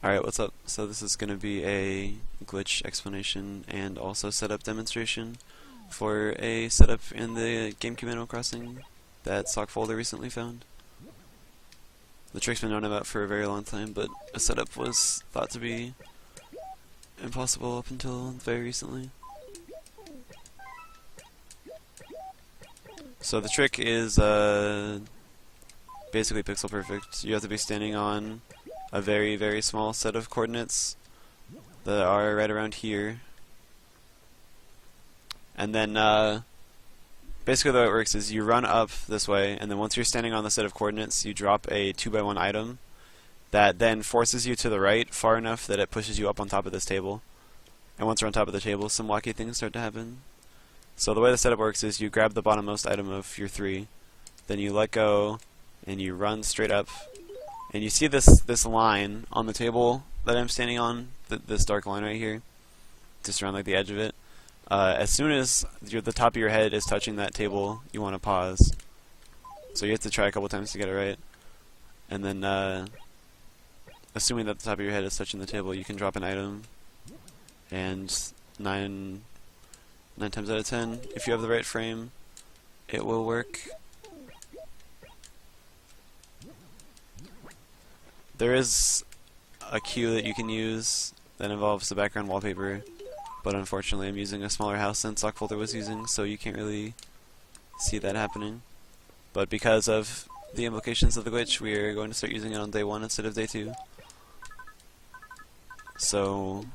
Alright, what's up? So this is going to be a glitch explanation and also setup demonstration for a setup in the GameCube Animal Crossing that Sockfolder recently found. The trick's been known about for a very long time, but a setup was thought to be impossible up until very recently. So the trick is basically pixel perfect. You have to be standing on a very, very small set of coordinates that are right around here. And then basically the way it works is you run up this way, and then once you're standing on the set of coordinates, you drop a 2x1 item that then forces you to the right far enough that it pushes you up on top of this table. And once you're on top of the table, some wacky things start to happen. So the way the setup works is you grab the bottommost item of your three, then you let go, and you run straight up. And you see this line on the table that I'm standing on, this dark line right here, just around like the edge of it. As soon as the top of your head is touching that table, you want to pause. So you have to try a couple times to get it right. And then, assuming that the top of your head is touching the table, you can drop an item. And 9 times out of 10, if you have the right frame, it will work. There is a cue that you can use that involves the background wallpaper, but unfortunately I'm using a smaller house than Sockfolder was using, so you can't really see that happening. But because of the implications of the glitch, we are going to start using it on day 1 instead of day 2. So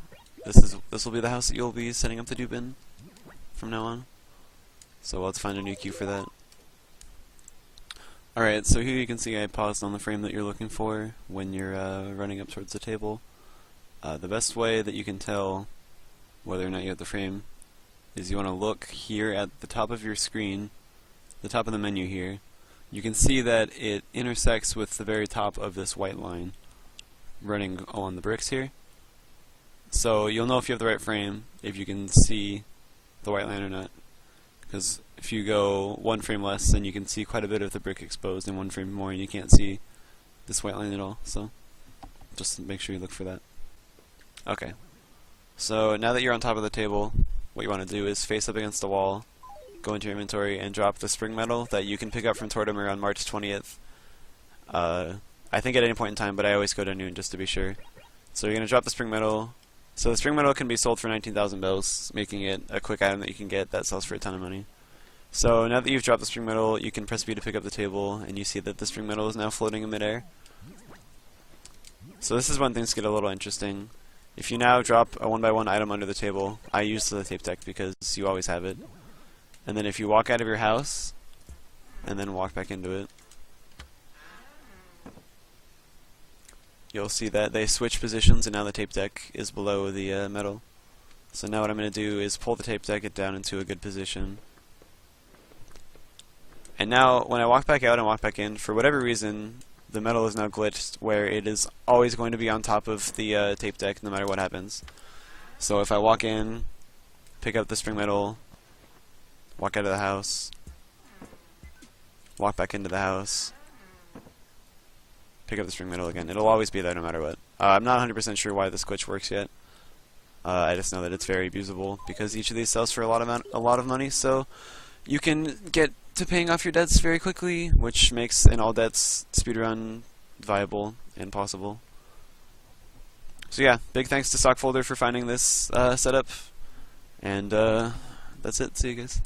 this will be the house that you'll be setting up the dupe in from now on. So we'll have to find a new cue for that. Alright, so here you can see I paused on the frame that you're looking for when you're running up towards the table. The best way that you can tell whether or not you have the frame is you want to look here at the top of your screen, the top of the menu here. You can see that it intersects with the very top of this white line running along the bricks here. So you'll know if you have the right frame if you can see the white line or not. Because if you go one frame less, then you can see quite a bit of the brick exposed, and one frame more and you can't see this white line at all. So just make sure you look for that. Okay. So now that you're on top of the table, what you want to do is face up against the wall, go into your inventory, and drop the spring metal that you can pick up from Tortimer on March 20th. I think at any point in time, but I always go to noon just to be sure. So you're going to drop the spring metal. So the spring metal can be sold for 19,000 bells, making it a quick item that you can get that sells for a ton of money. So now that you've dropped the spring metal, you can press B to pick up the table, and you see that the spring metal is now floating in midair. So this is when things get a little interesting. If you now drop a 1x1 item under the table, I use the tape deck because you always have it. And then if you walk out of your house, and then walk back into it, you'll see that they switch positions, and now the tape deck is below the metal. So now what I'm going to do is pull the tape deck down into a good position. And now when I walk back out and walk back in, for whatever reason, the metal is now glitched where it is always going to be on top of the tape deck no matter what happens. So if I walk in, pick up the spring metal, walk out of the house, walk back into the house, pick up the spring metal again, it'll always be there no matter what. I'm not 100% sure why this glitch works yet. I just know that it's very abusable because each of these sells for a lot of money, so you can get to paying off your debts very quickly, which makes an all debts speedrun viable and possible. So yeah, big thanks to Sockfolder for finding this setup, and that's it. See you guys.